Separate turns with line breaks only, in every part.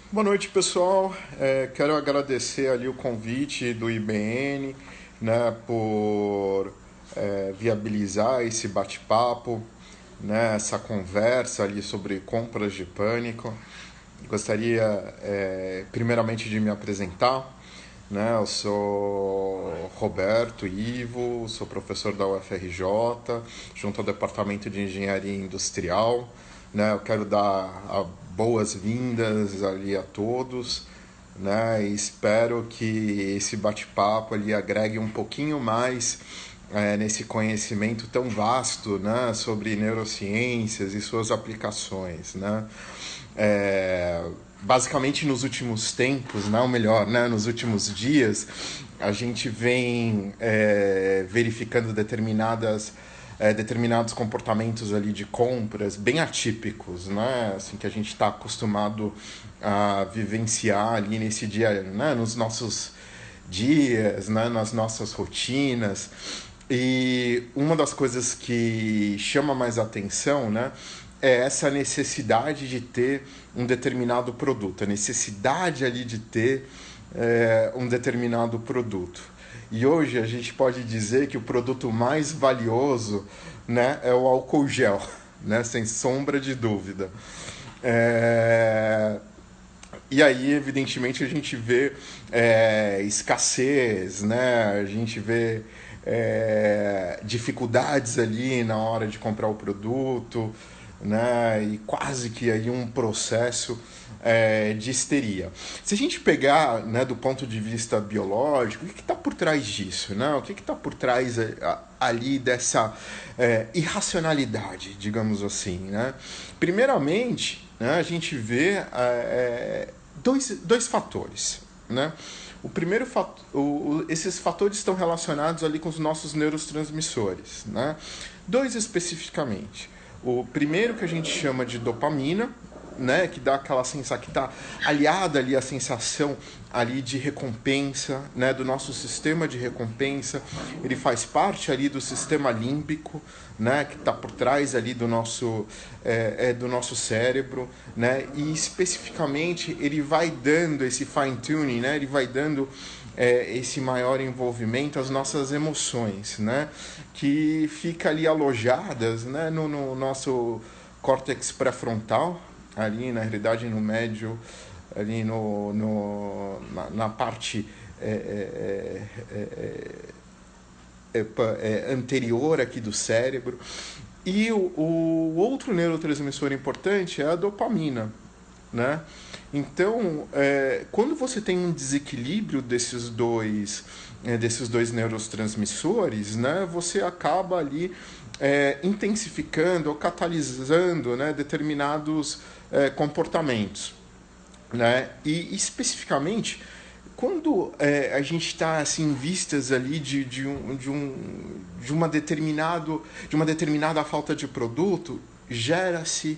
Boa noite, pessoal. Quero agradecer ali o convite do IBN, né, por viabilizar esse bate-papo, né, essa conversa ali sobre compras de pânico. Gostaria, primeiramente, de me apresentar. Né, eu sou Roberto Ivo, sou professor da UFRJ, junto ao Departamento de Engenharia Industrial. Né, eu quero dar boas-vindas ali a todos, né, e espero que esse bate-papo ali agregue um pouquinho mais nesse conhecimento tão vasto, né, sobre neurociências e suas aplicações, né. Basicamente nos últimos tempos, não melhor, né, nos últimos dias, a gente vem verificando determinados comportamentos ali de compras bem atípicos, né, assim, que a gente está acostumado a vivenciar ali nesse dia, né, nos nossos dias, né, nas nossas rotinas. E uma das coisas que chama mais atenção, né, é essa necessidade de ter um determinado produto, a necessidade ali de ter um determinado produto. E hoje a gente pode dizer que o produto mais valioso, né, é o álcool gel, né, sem sombra de dúvida. É... E aí, evidentemente, a gente vê escassez, né? A gente vê dificuldades ali na hora de comprar o produto, né? E quase que aí um processo de histeria. Se a gente pegar, né, do ponto de vista biológico, o que está por trás disso? Né? O que está por trás ali dessa irracionalidade, digamos assim? Né? Primeiramente, né, a gente vê dois fatores. Né? O primeiro esses fatores estão relacionados ali com os nossos neurotransmissores, né? Dois especificamente. O primeiro que a gente chama de dopamina, né, que dá aquela sensação, que está aliada ali à sensação ali de recompensa, né, do nosso sistema de recompensa. Ele faz parte ali do sistema límbico, né, que está por trás ali do nosso cérebro, né, e especificamente ele vai dando esse fine tuning, né, ele vai dando esse maior envolvimento às nossas emoções, né, que fica ali alojadas, né, no nosso córtex pré-frontal, ali na realidade no médio, ali na parte anterior aqui do cérebro. E o outro neurotransmissor importante é a dopamina, né? Então, quando você tem um desequilíbrio desses dois neurotransmissores, né, você acaba ali intensificando ou catalisando, né, determinados comportamentos, né? E especificamente quando a gente está assim em vistas ali de uma determinada falta de produto, gera-se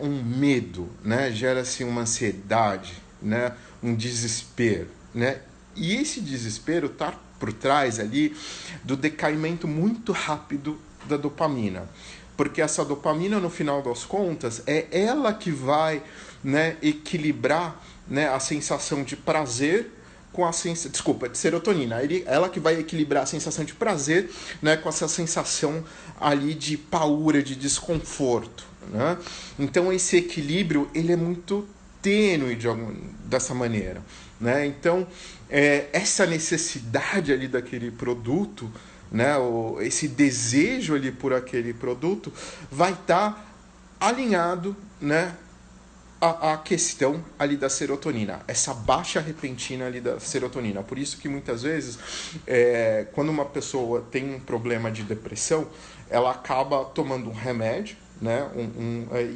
um medo, né? Gera-se uma ansiedade, né? Um desespero, né? E esse desespero está por trás ali do decaimento muito rápido da dopamina, porque essa dopamina, no final das contas, é ela que vai, né, equilibrar, né, a sensação de prazer com a sensação, desculpa, de serotonina. Ela que vai equilibrar a sensação de prazer, né, com essa sensação ali de paura, de desconforto, né? Então esse equilíbrio ele é muito tênue dessa maneira, né? Então essa necessidade ali daquele produto, né, esse desejo ali por aquele produto vai estar alinhado, né, a questão ali da serotonina, essa baixa repentina ali da serotonina. Por isso que muitas vezes, quando uma pessoa tem um problema de depressão, ela acaba tomando um remédio, né?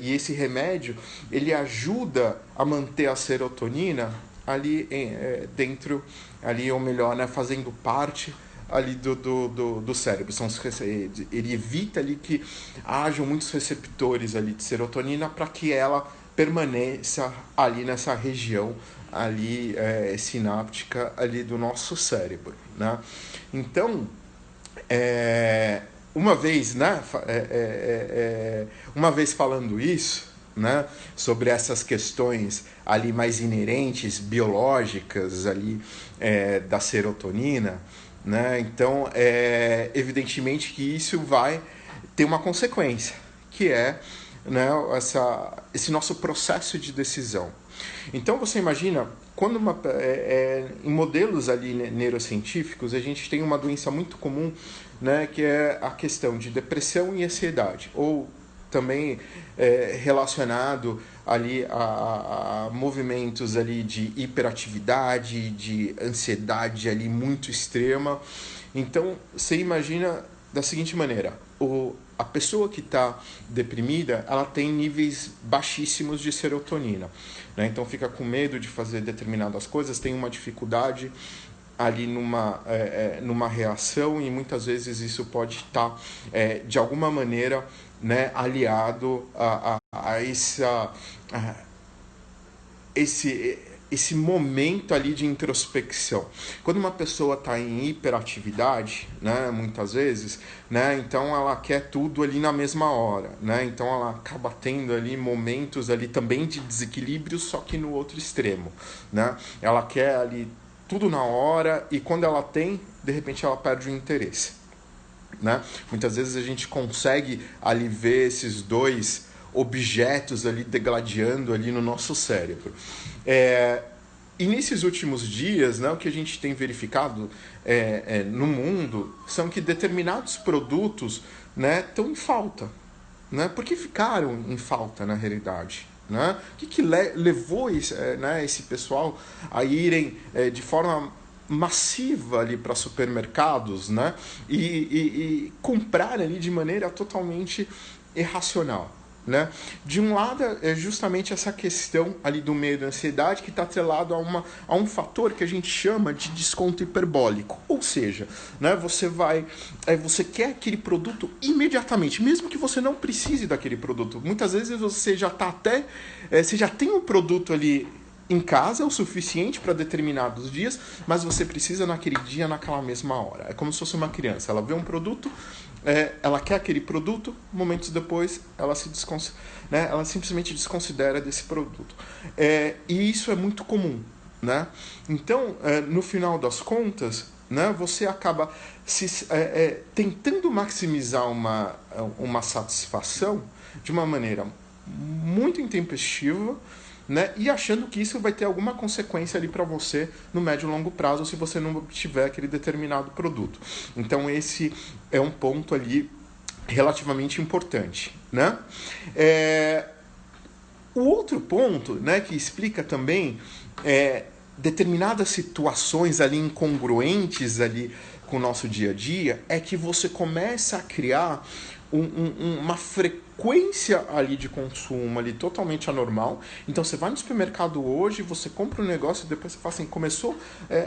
E esse remédio ele ajuda a manter a serotonina ali dentro, ali, ou melhor, né, fazendo parte ali do cérebro. Ele evita ali que hajam muitos receptores ali de serotonina para que ela permaneça ali nessa região ali sináptica ali do nosso cérebro, né? Então, uma vez, né, uma vez falando isso, né, sobre essas questões ali mais inerentes, biológicas ali da serotonina, né? Então, evidentemente que isso vai ter uma consequência, que é, né, esse nosso processo de decisão. Então você imagina, quando em modelos ali neurocientíficos, a gente tem uma doença muito comum, né, que é a questão de depressão e ansiedade, ou também relacionado ali a movimentos ali de hiperatividade, de ansiedade ali muito extrema. Então você imagina da seguinte maneira: a pessoa que está deprimida, ela tem níveis baixíssimos de serotonina, né? Então fica com medo de fazer determinadas coisas, tem uma dificuldade ali numa reação, e muitas vezes isso pode estar de alguma maneira, né, aliado a esse momento ali de introspecção. Quando uma pessoa está em hiperatividade, né, muitas vezes, né, então ela quer tudo ali na mesma hora, né, então ela acaba tendo ali momentos ali também de desequilíbrio, só que no outro extremo, né, ela quer ali tudo na hora, e quando ela tem, de repente ela perde o interesse, né? Muitas vezes a gente consegue ali ver esses dois objetos ali degladiando ali no nosso cérebro. E nesses últimos dias, né, o que a gente tem verificado no mundo são que determinados produtos, né, estão em falta. Né? Por que ficaram em falta na realidade? Né? O que levou esse pessoal a irem de forma massiva ali para supermercados, né? E comprar ali de maneira totalmente irracional? Né? De um lado é justamente essa questão ali do medo e da ansiedade, que está atrelado a um fator que a gente chama de desconto hiperbólico. Ou seja, né, você quer aquele produto imediatamente, mesmo que você não precise daquele produto. Muitas vezes você já você já tem um produto ali em casa o suficiente para determinados dias, mas você precisa naquele dia, naquela mesma hora. É como se fosse uma criança, ela vê um produto, ela quer aquele produto, momentos depois ela ela simplesmente desconsidera desse produto. E isso é muito comum, né? Então, no final das contas, né, você acaba tentando maximizar uma satisfação de uma maneira muito intempestiva, né, e achando que isso vai ter alguma consequência ali para você no médio e longo prazo, se você não tiver aquele determinado produto. Então esse é um ponto ali relativamente importante, né? O outro ponto, né, que explica também determinadas situações ali incongruentes ali com o nosso dia a dia, é que você começa a criar uma frequência ali de consumo ali totalmente anormal. Então você vai no supermercado hoje, você compra um negócio, depois você fala assim, começou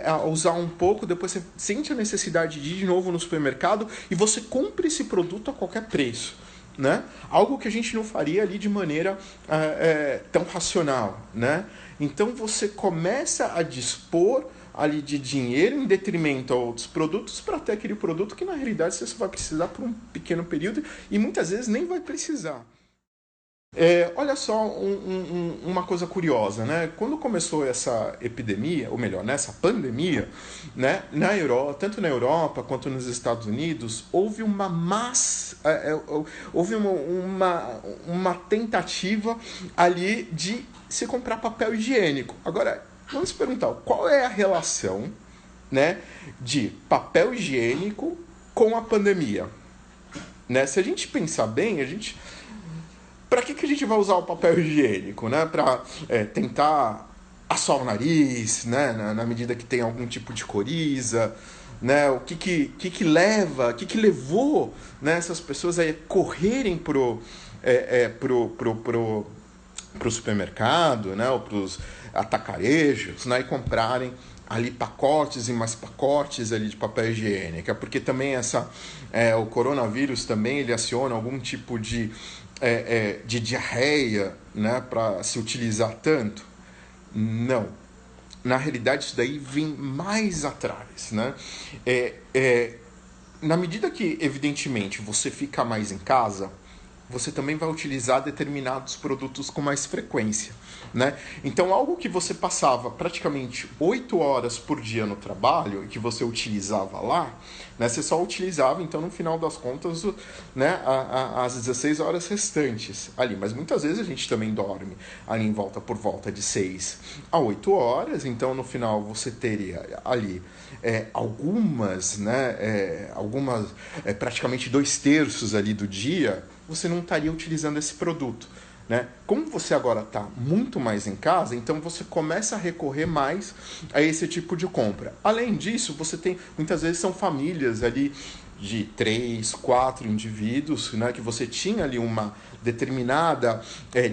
a usar um pouco, depois você sente a necessidade de ir de novo no supermercado e você compra esse produto a qualquer preço, né? Algo que a gente não faria ali de maneira tão racional, né? Então você começa a dispor ali de dinheiro em detrimento a outros produtos para ter aquele produto que na realidade você só vai precisar por um pequeno período e muitas vezes nem vai precisar. Olha só uma coisa curiosa, né? Quando começou essa epidemia, ou melhor, nessa pandemia, né, tanto na Europa quanto nos Estados Unidos, houve houve uma tentativa ali de se comprar papel higiênico. Agora, vamos perguntar, qual é a relação, né, de papel higiênico com a pandemia? Né? Se a gente pensar bem, para que a gente vai usar o papel higiênico? Né? Para tentar assoar o nariz, né? Na medida que tem algum tipo de coriza, né? O que levou, né, essas pessoas a correrem pro supermercado, né, ou pros atacarejos, né, e comprarem ali pacotes e mais pacotes ali de papel higiênico, porque também o coronavírus também ele aciona algum tipo de diarreia, né, para se utilizar tanto? Não. Na realidade, isso daí vem mais atrás, né? Na medida que, evidentemente, você fica mais em casa, você também vai utilizar determinados produtos com mais frequência, né? Então, algo que você passava praticamente 8 horas por dia no trabalho e que você utilizava lá, né? Você só utilizava, então, no final das contas, né, as 16 horas restantes ali. Mas muitas vezes a gente também dorme ali por volta de 6 a 8 horas. Então, no final, você teria ali algumas, né, praticamente 2/3 ali do dia, você não estaria utilizando esse produto, né? Como você agora está muito mais em casa, então você começa a recorrer mais a esse tipo de compra. Além disso, você tem, muitas vezes são famílias ali de 3, 4 indivíduos, né, que você tinha ali uma determinada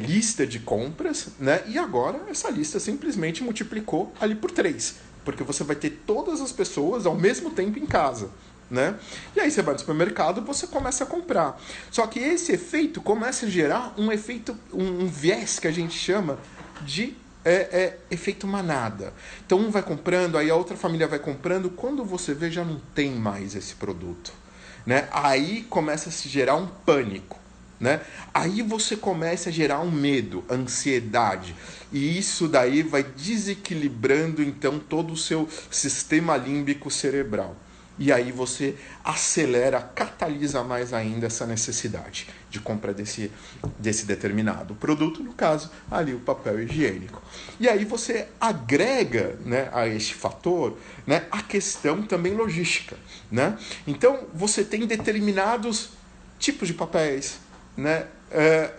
lista de compras, né, e agora essa lista simplesmente multiplicou ali por 3, porque você vai ter todas as pessoas ao mesmo tempo em casa, né? E aí você vai no supermercado e você começa a comprar. Só que esse efeito começa a gerar um efeito, um viés que a gente chama de efeito manada. Então um vai comprando, aí a outra família vai comprando, quando você vê já não tem mais esse produto, né? Aí começa a se gerar um pânico, né? Aí você começa a gerar um medo, ansiedade, e isso daí vai desequilibrando então todo o seu sistema límbico cerebral. E aí você acelera, catalisa mais ainda essa necessidade de compra desse determinado produto, no caso, ali o papel higiênico. E aí você agrega, né, a este fator, né, a questão também logística, né? Então, você tem determinados tipos de papéis, né?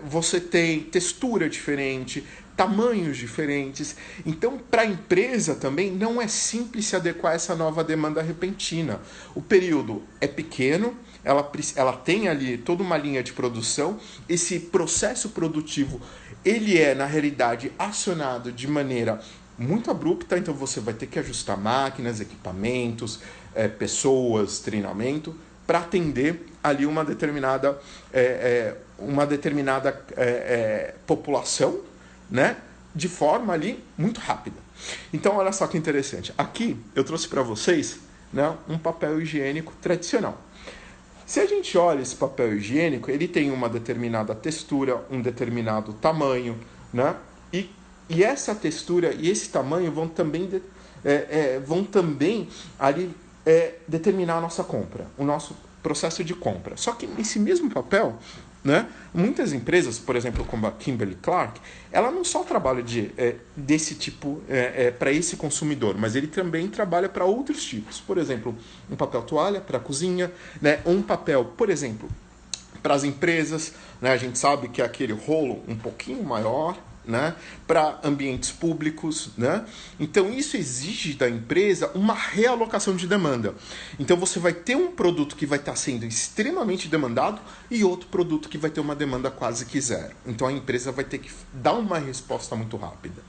Você tem textura diferente, tamanhos diferentes. Então, para a empresa também não é simples se adequar a essa nova demanda repentina. O período é pequeno, ela tem ali toda uma linha de produção. Esse processo produtivo, ele é, na realidade, acionado de maneira muito abrupta, então você vai ter que ajustar máquinas, equipamentos, pessoas, treinamento, para atender ali uma determinada população, né, de forma ali muito rápida. Então, olha só que interessante. Aqui eu trouxe para vocês, né, um papel higiênico tradicional. Se a gente olha esse papel higiênico, ele tem uma determinada textura, um determinado tamanho, né, e essa textura e esse tamanho vão também ali determinar a nossa compra, o nosso processo de compra. Só que nesse mesmo papel, né, muitas empresas, por exemplo, como a Kimberly-Clark, ela não só trabalha desse tipo para esse consumidor, mas ele também trabalha para outros tipos. Por exemplo, um papel toalha para a cozinha, né, um papel, por exemplo, para as empresas, né, a gente sabe que é aquele rolo um pouquinho maior, né, para ambientes públicos, né? Então isso exige da empresa uma realocação de demanda. Então você vai ter um produto que vai estar sendo extremamente demandado e outro produto que vai ter uma demanda quase que zero. Então a empresa vai ter que dar uma resposta muito rápida.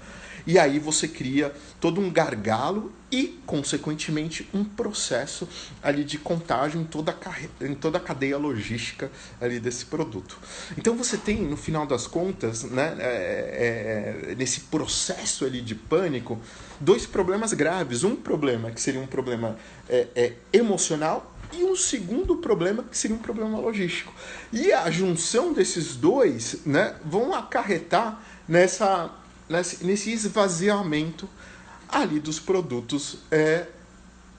E aí você cria todo um gargalo e, consequentemente, um processo ali de contágio em toda a cadeia logística ali desse produto. Então você tem, no final das contas, né, nesse processo ali de pânico, 2 problemas graves. Um problema que seria um problema emocional e um segundo problema que seria um problema logístico. E a junção desses dois, né, vão acarretar nesse esvaziamento ali dos produtos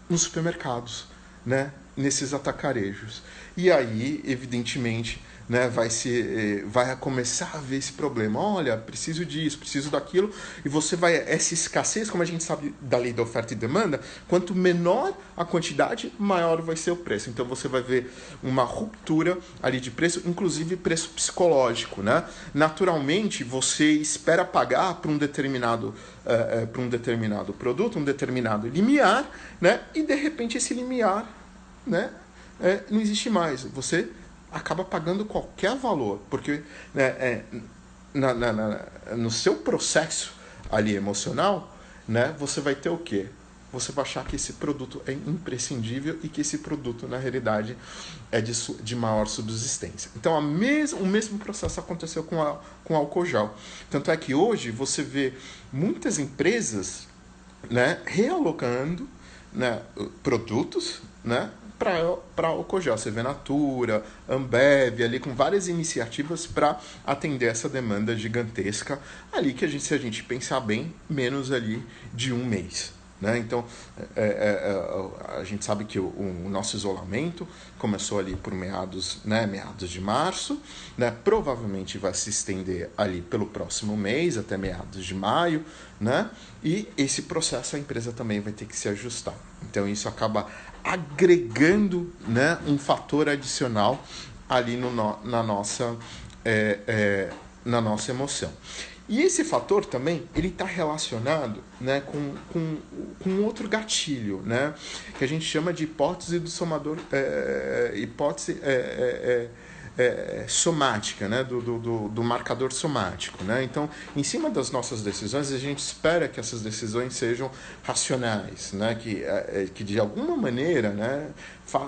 nos supermercados, né, nesses atacarejos. E aí, evidentemente, né, vai começar a ver esse problema. Olha, preciso disso, preciso daquilo. E você vai... Essa escassez, como a gente sabe da lei da oferta e demanda, quanto menor a quantidade, maior vai ser o preço. Então você vai ver uma ruptura ali de preço, inclusive preço psicológico, né? Naturalmente, você espera pagar para um determinado produto, um determinado limiar, né? E de repente esse limiar, né, não existe mais. Você acaba pagando qualquer valor, porque no seu processo ali emocional, né, você vai ter o quê? Você vai achar que esse produto é imprescindível e que esse produto, na realidade, é de maior subsistência. Então, o mesmo processo aconteceu com álcool gel. Tanto é que hoje você vê muitas empresas, né, realocando, né, produtos, né, para o Cogel. Você vê Natura, Ambev, ali com várias iniciativas para atender essa demanda gigantesca, ali que se a gente pensar bem, menos ali de um mês. Né? Então, a gente sabe que o nosso isolamento começou ali por meados de março, né? Provavelmente vai se estender ali pelo próximo mês, até meados de maio, né? E esse processo a empresa também vai ter que se ajustar. Então, isso acaba agregando, né, um fator adicional ali na nossa emoção. E esse fator também, ele está relacionado, né, com outro gatilho, né, que a gente chama de hipótese do somador, somática, né, do marcador somático. Né? Então, em cima das nossas decisões, a gente espera que essas decisões sejam racionais, né, que de alguma maneira, né,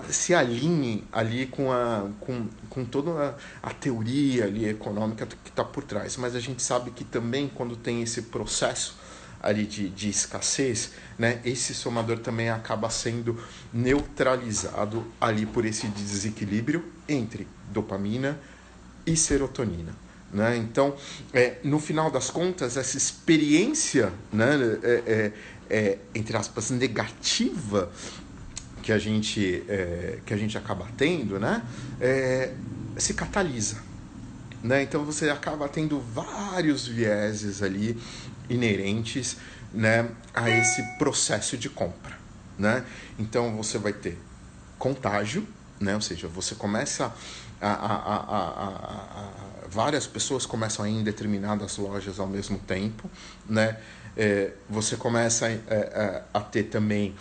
se alinhe ali com toda a teoria ali econômica que está por trás. Mas a gente sabe que também quando tem esse processo ali de escassez, né, esse somador também acaba sendo neutralizado ali por esse desequilíbrio entre dopamina e serotonina. Né? Então, no final das contas, essa experiência, né, entre aspas, negativa que a gente acaba tendo, né, se catalisa. Né? Então você acaba tendo vários vieses ali inerentes, né, a esse processo de compra. Né? Então você vai ter contágio, né? Ou seja, você começa várias pessoas começam a ir em determinadas lojas ao mesmo tempo, né? Você começa a ter também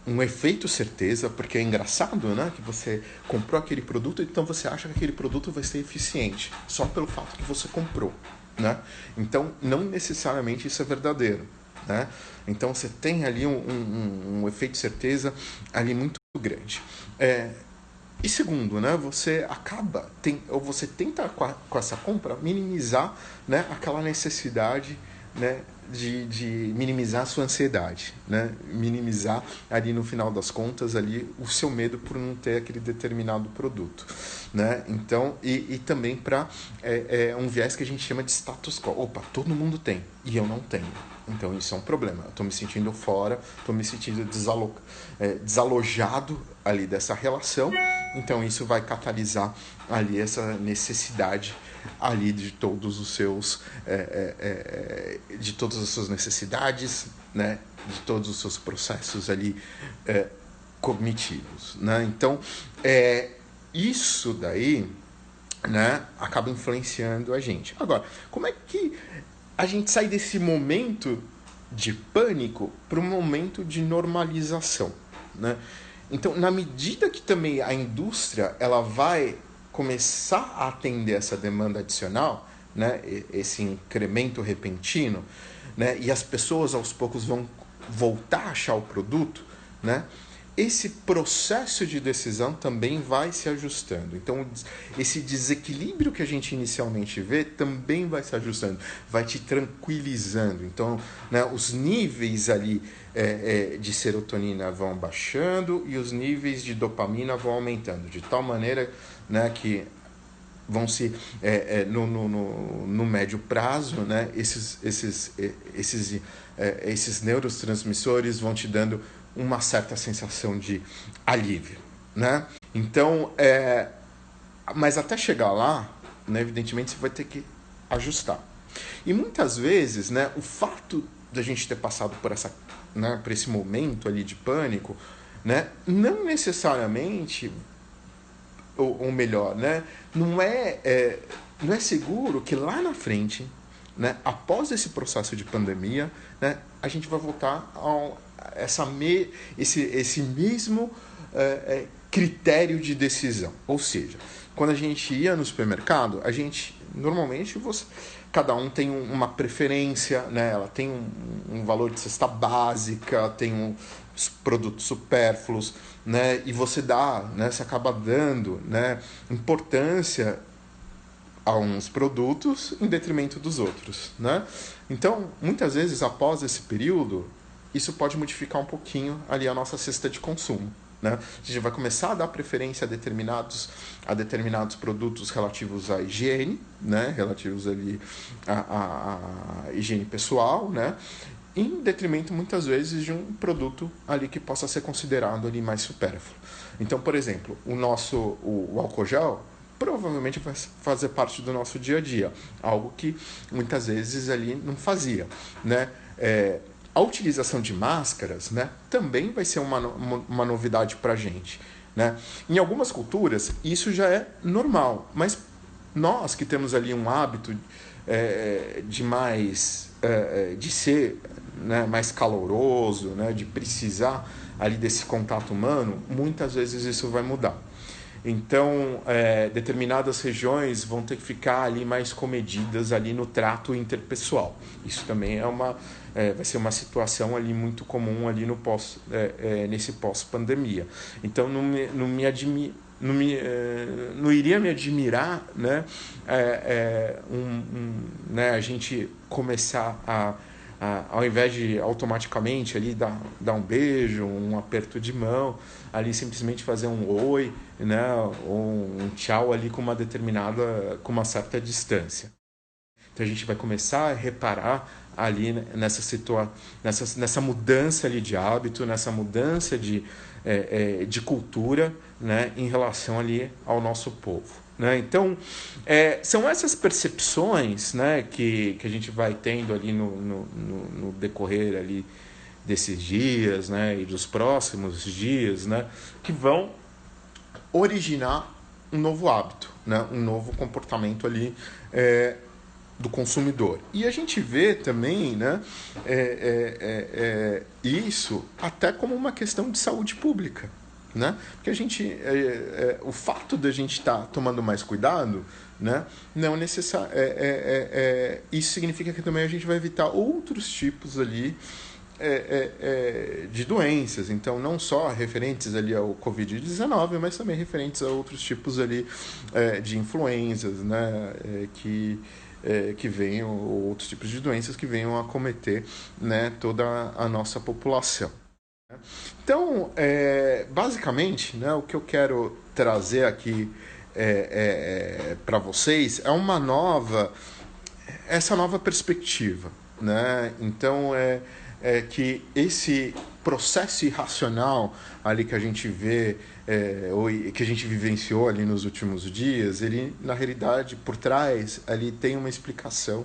um efeito certeza, porque é engraçado, né, que você comprou aquele produto, então você acha que aquele produto vai ser eficiente só pelo fato que você comprou, né? Então não necessariamente isso é verdadeiro, né? Então você tem ali um efeito certeza ali muito grande. E segundo, né, você tenta com essa compra minimizar, né, aquela necessidade, né, de minimizar a sua ansiedade, né? Minimizar ali no final das contas ali o seu medo por não ter aquele determinado produto, né? Então, e também para um viés que a gente chama de status quo. Opa, todo mundo tem e eu não tenho. Então isso é um problema. Eu estou me sentindo fora, estou me sentindo desalojado ali dessa relação. Então isso vai catalisar ali essa necessidade ali de todos os seus de todas as suas necessidades, né, de todos os seus processos ali cognitivos, né? Então isso daí, né, acaba influenciando a gente. Agora, como é que a gente sai desse momento de pânico para um momento de normalização, né? Então, na medida que também a indústria ela vai começar a atender essa demanda adicional, né, esse incremento repentino, né, e as pessoas aos poucos vão voltar a achar o produto, né, esse processo de decisão também vai se ajustando. Então, esse desequilíbrio que a gente inicialmente vê também vai se ajustando, vai te tranquilizando. Então, né, os níveis ali de serotonina vão baixando e os níveis de dopamina vão aumentando, de tal maneira, né, que vão se no médio prazo, né, esses neurotransmissores vão te dando uma certa sensação de alívio, né? Então, mas até chegar lá, né, evidentemente você vai ter que ajustar. E muitas vezes, né, o fato da gente ter passado por por esse momento ali de pânico, né, não necessariamente, ou melhor, né, não é seguro que lá na frente, né, após esse processo de pandemia, né, a gente vai voltar esse mesmo critério de decisão. Ou seja, quando a gente ia no supermercado, a gente normalmente cada um tem uma preferência, né? Ela tem um valor de cesta básica, tem os produtos supérfluos, né? E você acaba dando, né, importância a uns produtos em detrimento dos outros, né? Então, muitas vezes após esse período, isso pode modificar um pouquinho ali a nossa cesta de consumo, né? A gente vai começar a dar preferência a determinados produtos relativos à higiene, né? Relativos ali à higiene pessoal, né? Em detrimento, muitas vezes, de um produto ali que possa ser considerado ali mais supérfluo. Então, por exemplo, o álcool gel provavelmente vai fazer parte do nosso dia a dia, algo que muitas vezes ali não fazia, né? A utilização de máscaras, né, também vai ser uma novidade para a gente, né? Em algumas culturas, isso já é normal, mas nós que temos ali um hábito de ser, né, mais caloroso, né, de precisar ali desse contato humano, muitas vezes isso vai mudar. Então, determinadas regiões vão ter que ficar ali mais comedidas ali no trato interpessoal. Isso também vai ser uma situação ali muito comum ali no nesse pós-pandemia. Então, não iria me admirar, né, né, a gente começar ao invés de automaticamente ali dar um beijo, um aperto de mão, ali simplesmente fazer um oi, né, ou um tchau ali com uma certa distância. Então a gente vai começar a reparar ali nessa mudança ali de hábito, nessa mudança de cultura, né, em relação ali ao nosso povo. Né? Então, são essas percepções, né, que a gente vai tendo ali no decorrer ali desses dias, né, e dos próximos dias, né, que vão originar um novo hábito, né, um novo comportamento ali do consumidor. E a gente vê também, né, isso até como uma questão de saúde pública. Né? Porque o fato de a gente estar tomando mais cuidado, né, não isso significa que também a gente vai evitar outros tipos ali de doenças. Então, não só referentes ali ao Covid-19, mas também referentes a outros tipos ali de influenzas, né, que venham, ou outros tipos de doenças que venham a acometer, né, toda a nossa população. Então, basicamente, né, o que eu quero trazer aqui para vocês é essa nova perspectiva, né? Então, que esse processo irracional ali que a gente vê, ou que a gente vivenciou ali nos últimos dias, ele, na realidade, por trás, ali tem uma explicação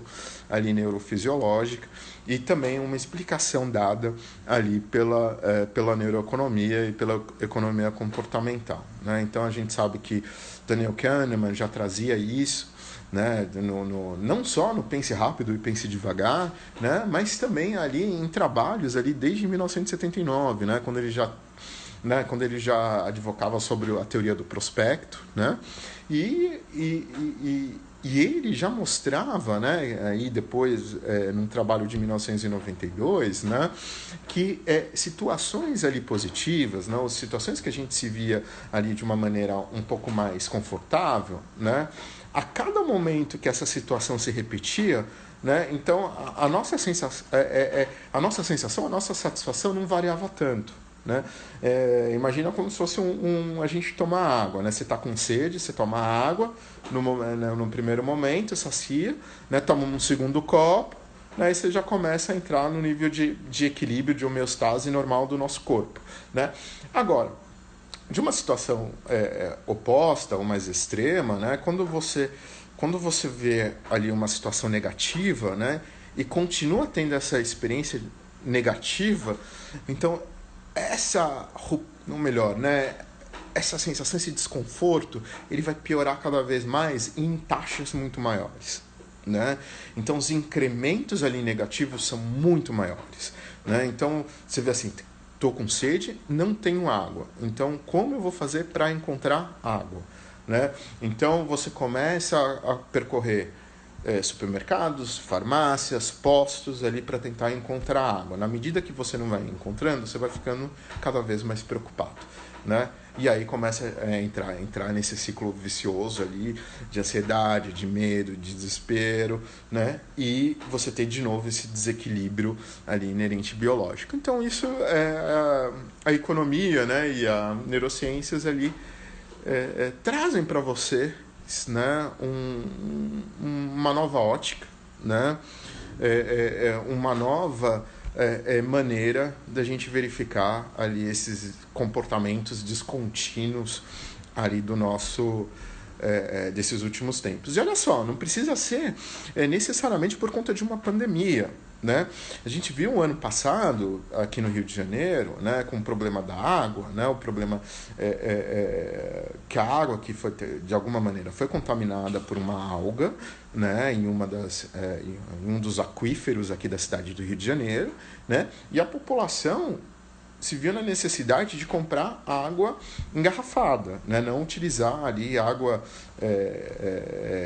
ali neurofisiológica e também uma explicação dada ali pela neuroeconomia e pela economia comportamental. Né? Então, a gente sabe que Daniel Kahneman já trazia isso, né, não só no Pense Rápido e Pense Devagar, né, mas também ali em trabalhos ali desde 1979, né, quando ele já advocava sobre a teoria do prospecto, né, e ele já mostrava, né, aí depois num trabalho de 1992, né, que situações ali positivas, né, ou situações que a gente se via ali de uma maneira um pouco mais confortável, né, a cada momento que essa situação se repetia, né, então a nossa sensação, a nossa satisfação não variava tanto. Né? Imagina como se fosse a gente tomar água. Né? Você está com sede, você toma água no primeiro momento, sacia, né? Toma um segundo copo, né? E você já começa a entrar no nível de equilíbrio, de homeostase normal do nosso corpo. Né? Agora, de uma situação oposta ou mais extrema, né, quando você vê ali uma situação negativa, né, e continua tendo essa experiência negativa, então essa sensação, esse desconforto, ele vai piorar cada vez mais em taxas muito maiores. Né? Então os incrementos ali negativos são muito maiores. Né? Então você vê assim, estou com sede, não tenho água. Então, como eu vou fazer para encontrar água? Né? Então, você começa a percorrer supermercados, farmácias, postos ali para tentar encontrar água. Na medida que você não vai encontrando, você vai ficando cada vez mais preocupado. Né? E aí começa a entrar nesse ciclo vicioso ali de ansiedade, de medo, de desespero, né? E você tem de novo esse desequilíbrio ali inerente biológico. Então isso é a economia, né? E a neurociências ali trazem para você, né? Uma nova ótica, né? Uma nova maneira da gente verificar ali esses comportamentos descontínuos ali do nosso desses últimos tempos. E olha só, não precisa ser necessariamente por conta de uma pandemia, né? A gente viu o ano passado aqui no Rio de Janeiro, né, com o problema da água, né, o problema que a água que foi de alguma maneira foi contaminada por uma alga, né, em um dos aquíferos aqui da cidade do Rio de Janeiro, né, e a população se viu na necessidade de comprar água engarrafada, né? Não utilizar ali água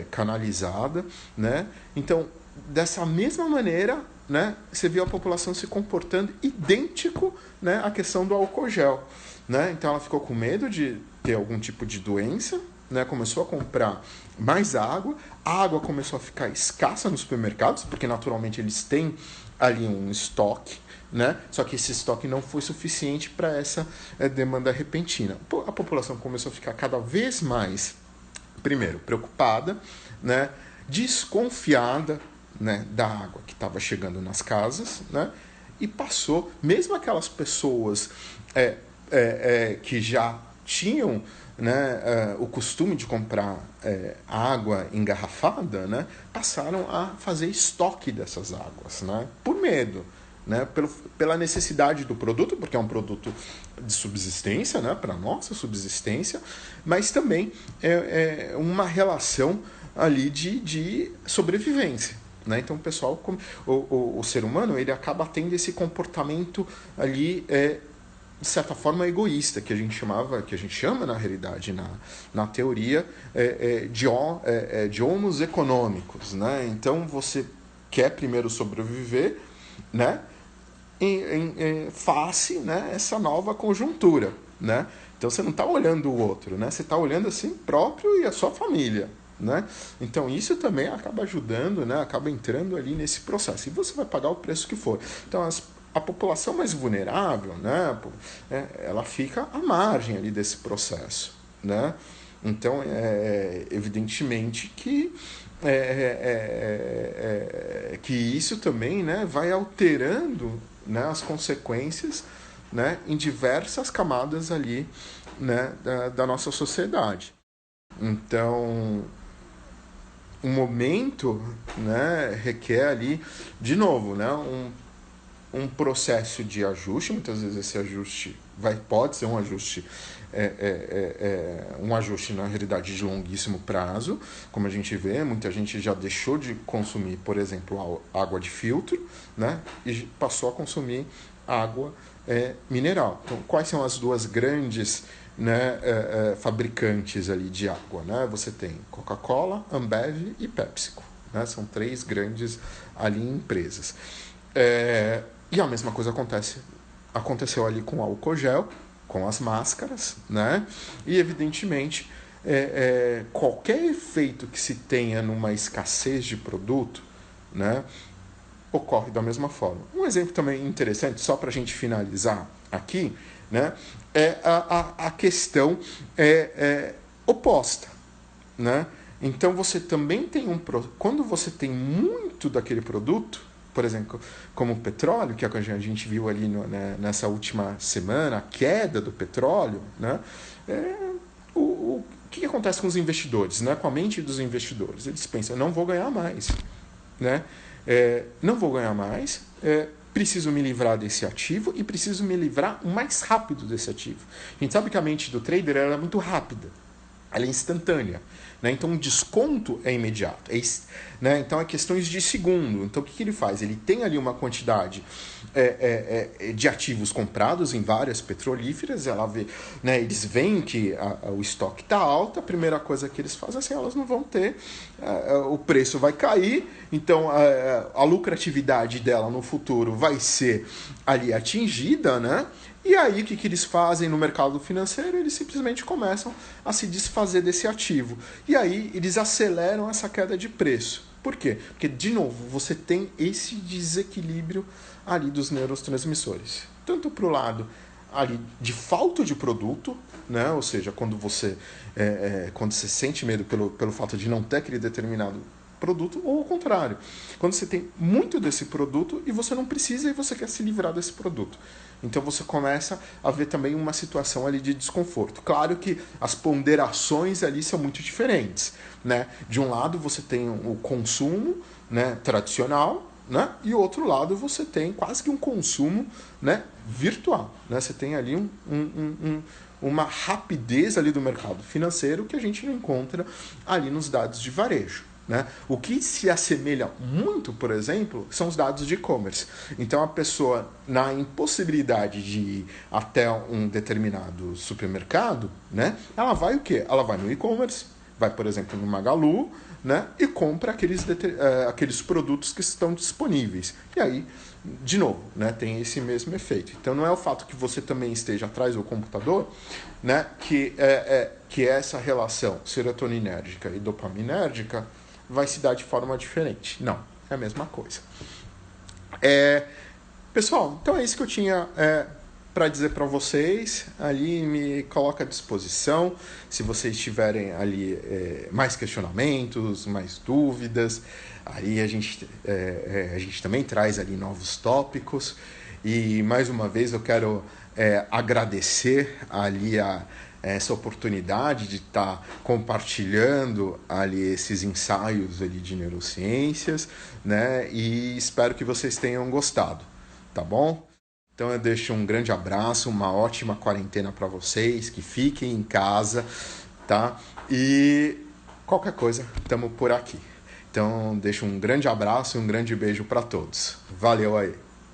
canalizada, né? Então, dessa mesma maneira, né, você viu a população se comportando idêntico, né, à questão do álcool gel, né? Então ela ficou com medo de ter algum tipo de doença, né? Começou a comprar mais água, a água começou a ficar escassa nos supermercados, porque naturalmente eles têm ali um estoque, né? Só que esse estoque não foi suficiente para essa demanda repentina. A população começou a ficar cada vez mais, primeiro, preocupada, né? Desconfiada, né, da água que estava chegando nas casas, né? E passou, mesmo aquelas pessoas que já tinham, né, o costume de comprar água engarrafada, né, passaram a fazer estoque dessas águas, né, por medo, né, pela necessidade do produto, porque é um produto de subsistência, né, para nossa subsistência, mas também uma relação ali de sobrevivência. Né? Então o pessoal, o ser humano, ele acaba tendo esse comportamento ali de certa forma egoísta, que a gente chama na realidade na teoria de homos econômicos, né? Então você quer primeiro sobreviver, né? Face, né, essa nova conjuntura, né? Então você não está olhando o outro, né? Você está olhando assim próprio e a sua família, né? Então isso também acaba ajudando, né? Acaba entrando ali nesse processo e você vai pagar o preço que for. Então a população mais vulnerável, né, ela fica à margem ali desse processo, né? Então evidentemente que que isso também, né, vai alterando, né, as consequências, né, em diversas camadas ali, né, da nossa sociedade. Então, um momento, né, requer ali, de novo, né, um processo de ajuste. Muitas vezes esse ajuste pode ser um ajuste um ajuste na realidade de longuíssimo prazo, como a gente vê, muita gente já deixou de consumir, por exemplo, água de filtro, né, e passou a consumir água mineral. Então, quais são as duas grandes, né, fabricantes ali de água? Né? Você tem Coca-Cola, Ambev e PepsiCo. Né? São três grandes ali empresas. E a mesma coisa aconteceu ali com o álcool gel, com as máscaras, né? E evidentemente qualquer efeito que se tenha numa escassez de produto, né, ocorre da mesma forma. Um exemplo também interessante, só para a gente finalizar aqui, né, é a questão oposta, né? Então você também tem quando você tem muito daquele produto, por exemplo, como o petróleo, que a gente viu ali nessa última semana, a queda do petróleo, né? O que acontece com os investidores, né? Com a mente dos investidores? Eles pensam, não vou ganhar mais, né? Não vou ganhar mais, preciso me livrar desse ativo e preciso me livrar o mais rápido desse ativo. A gente sabe que a mente do trader é muito rápida, ela é instantânea. Né? Então o desconto é imediato, né? Então é questões de segundo. Então o que ele faz? Ele tem ali uma quantidade de ativos comprados em várias petrolíferas, né? Eles veem que o estoque está alto, a primeira coisa que eles fazem é assim, elas não vão ter, o preço vai cair, então a lucratividade dela no futuro vai ser ali atingida, né? E aí, o que eles fazem no mercado financeiro? Eles simplesmente começam a se desfazer desse ativo. E aí, eles aceleram essa queda de preço. Por quê? Porque, de novo, você tem esse desequilíbrio ali dos neurotransmissores. Tanto para o lado ali de falta de produto, né? Ou seja, quando você sente medo pelo fato de não ter aquele determinado produto, ou ao contrário, quando você tem muito desse produto e você não precisa e você quer se livrar desse produto. Então você começa a ver também uma situação ali de desconforto. Claro que as ponderações ali são muito diferentes, né? De um lado você tem o consumo, né, tradicional, né? E outro lado você tem quase que um consumo, né, virtual, né? Você tem ali uma rapidez ali do mercado financeiro que a gente não encontra ali nos dados de varejo. Né? O que se assemelha muito, por exemplo, são os dados de e-commerce. Então, a pessoa, na impossibilidade de ir até um determinado supermercado, né, ela vai o quê? Ela vai no e-commerce, vai, por exemplo, no Magalu, né, e compra aqueles produtos que estão disponíveis. E aí, de novo, né, tem esse mesmo efeito. Então, não é o fato que você também esteja atrás do computador, né, que essa relação serotoninérgica e dopaminérgica vai se dar de forma diferente. Não, é a mesma coisa. Pessoal, então é isso que eu tinha para dizer para vocês. Ali me coloca à disposição. Se vocês tiverem ali mais questionamentos, mais dúvidas, aí a gente também traz ali novos tópicos. E mais uma vez eu quero agradecer ali essa oportunidade de estar compartilhando ali esses ensaios ali de neurociências, né? E espero que vocês tenham gostado, tá bom? Então eu deixo um grande abraço, uma ótima quarentena para vocês, que fiquem em casa, tá? E qualquer coisa, estamos por aqui. Então deixo um grande abraço e um grande beijo para todos. Valeu aí!